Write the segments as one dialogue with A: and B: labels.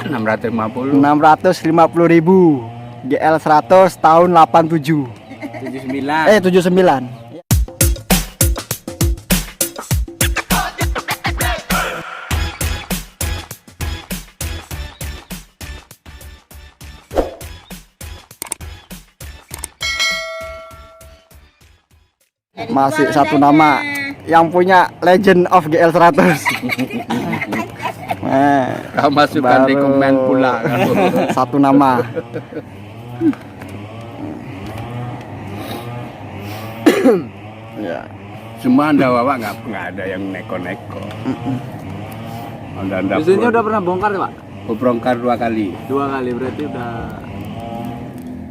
A: 650.
B: 650.000. GL 100 tahun 87.
A: 79.
B: 79. Masih satu nama yang punya Legend of GL 100.
A: Kau masukkan di komen pula.
B: Satu nama. Ya.
A: Semua anda bawa nggak ada yang neko-neko. Anda
C: Mesinnya udah pernah bongkar ya, Pak?
A: bongkar 2 kali.
C: 2 kali berarti udah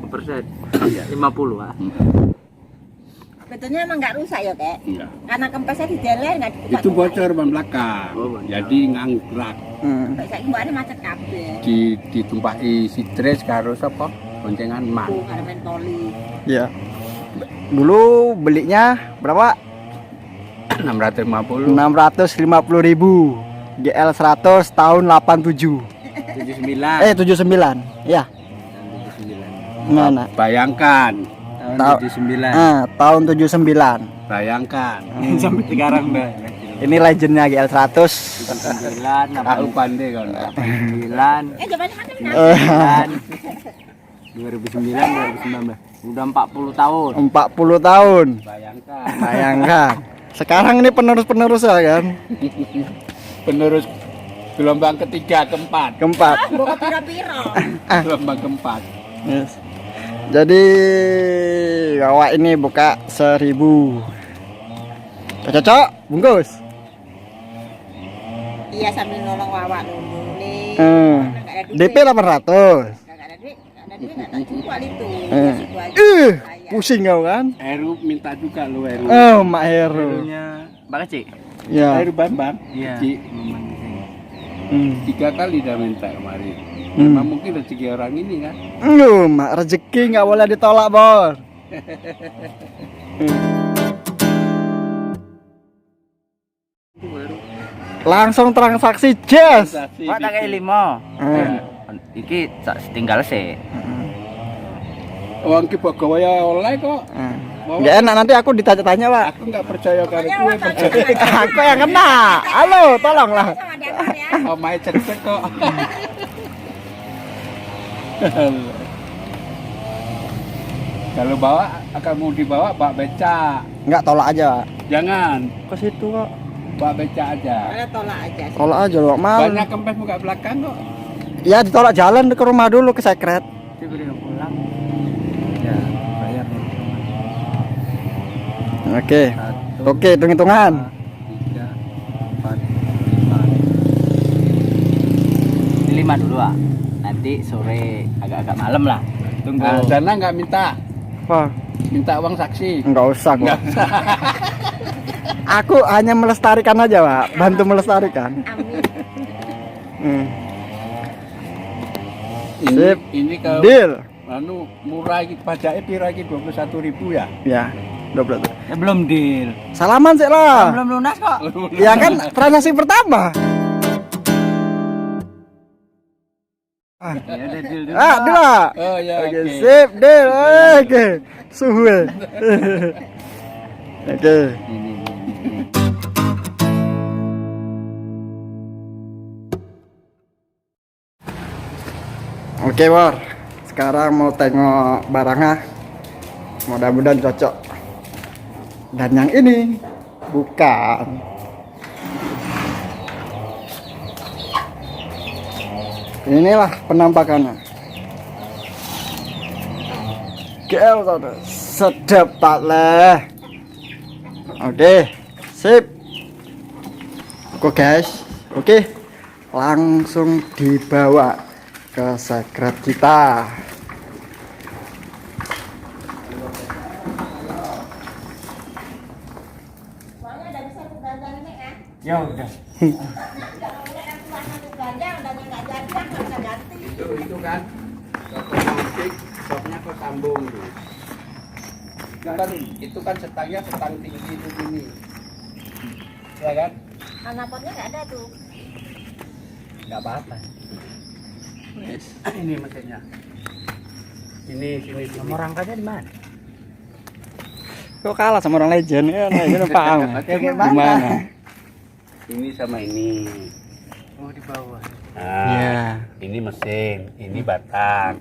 C: persen 50, Pak.
D: Betulnya emang nggak rusak ya, Kek?
A: Iya.
D: Karena kempesnya di dalam nggak dibuka.
A: Itu bocor ban belakang.
C: Oh, bocor.
A: Jadi ngangkrak.
D: Saya kembali macet kabel.
A: Ditumpahi sitres karo sapa? Boncengan man.
D: Tuh, karena mentoli.
B: Ya. Dulu belinya berapa?
A: 650.
B: 650.000. GL 100 tahun 87.
C: 79.
B: 79. Ya.
C: 79.
B: Mana?
A: Bayangkan.
C: Tahun 79.
B: Tahun 79.
A: Bayangkan.
C: Sampai sekarang udah.
B: Ini legendnya GL 100.
C: 9,
A: Aku pandai kan.
C: 9,
D: Coba mana?
C: 2009, 2019. Udah 40 tahun.
B: 40 tahun.
A: Bayangkan.
B: Bayangkan. Sekarang ini penerus-penerus ya kan?
A: Penerus gelombang ketiga, keempat.
B: Keempat.
D: Buka piro-piro.
A: Gelombang keempat.
B: Yes. Jadi bawa ini buka 1.000. Cocok, bungkus.
D: Iya, sambil nolong Wawa dulu nih. Nggak ada duit.
B: DP 800.
D: Nggak ada duit, nggak tak jual itu. Situ aja. Saya.
B: Pusing kau kan?
A: Heru minta juga lu Heru.
B: Oh, Mak Heru.
C: Dulunya Mbak Kecik.
B: Ya.
A: Heru Bambang.
C: Iya.
A: Ci.
B: Hmm.
A: 3 kali dia minta kemarin.
B: Hmm.
A: Memang mungkin rezeki orang ini kan.
B: Mak rezeki nggak boleh ditolak, Bor. Langsung transaksi jazz.
C: Pak tak kayak 5. Iki tinggal sih.
A: Uang ki gawe ya oleh kok.
B: Nggak enak nanti aku ditanya-tanya, Pak.
A: Aku nggak percaya kali
D: Pokoknya
A: gue
D: Wawa
A: percaya.
B: Aku yang kena. Halo, tolonglah.
D: Sama Dapur ya.
A: Oh, main cek kok. Kalau bawa akan mau dibawa Pak Beca.
B: Nggak, tolak aja, Pak.
A: Jangan,
B: Ke situ, Pak.
A: Pak Beca aja.
D: Mana tolak aja.
B: Tolak aja, Pak. Mal.
A: Banyak kempes buka belakang kok.
B: Ya ditolak jalan ke rumah dulu ke sekret.
C: Diberi pulang. Ya, bayar.
B: Oke. Oke, hitung-hitungan.
C: 3, 4, 5. 5 dulu, Pak. Nanti sore agak-agak malam lah. Tunggu.
A: Dana nggak minta,
B: Apa?
A: minta uang saksi.
B: Enggak usah kok.
A: Nggak usah.
B: Aku hanya melestarikan aja, Pak. Bantu melestarikan.
D: Amin.
B: Hmm.
A: Ini,
B: Sip.
A: ini kalau
B: Deal.
A: anu murah iki pajaknya pira iki 21.000 ya.
B: Ya, 12.
C: Ya, belum deal.
B: Salaman sih lah.
C: Belum lunas kok.
B: Ya kan transaksi pertama.
C: Ya udah deal dulu.
B: Ah, deal, Pak.
A: Oh ya,
B: Oke,
A: oke.
B: sip, deal. Oke. Suhu. Oke.
A: Ini.
B: Oke, Bor. Sekarang mau tengok barangnya. Mudah-mudahan cocok. Dan yang ini bukan. Inilah penampakannya. GL saudara. Sedap tak leh. Oke, sip. Oke guys. Oke. Langsung dibawa ke sekret kita.
D: Soalnya udah bisa belanja ini kan.
C: Ya udah.
D: Belanja udah nggak jadi kan nggak bisa ganti.
A: Itu kan. Otomatis stopnya kok sambung tuh. Itu kan setangnya setang tinggi itu gini. Ya kan?
D: Mana potnya nggak ada tuh.
C: Enggak apa-apa.
A: Ini mesinnya. Sini.
C: Nomor rangkanya di mana?
B: Kok kalah sama orang legend ya? Legend paham.
C: Ya,
B: Gimana?
A: Ini sama ini.
C: Oh, di bawah.
A: Nah,
B: Iya.
A: ini mesin, ini batang.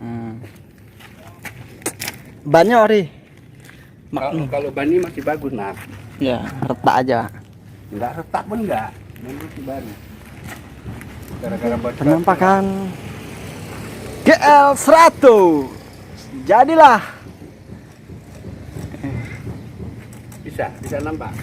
B: Bannya ori.
A: Kalau ban ini masih bagus, nak.
B: Ya, retak aja.
A: Enggak retak pun enggak. Ini masih baru. Gara-gara ban.
B: Penampakan GL 100. Jadilah.
A: Bisa nampak.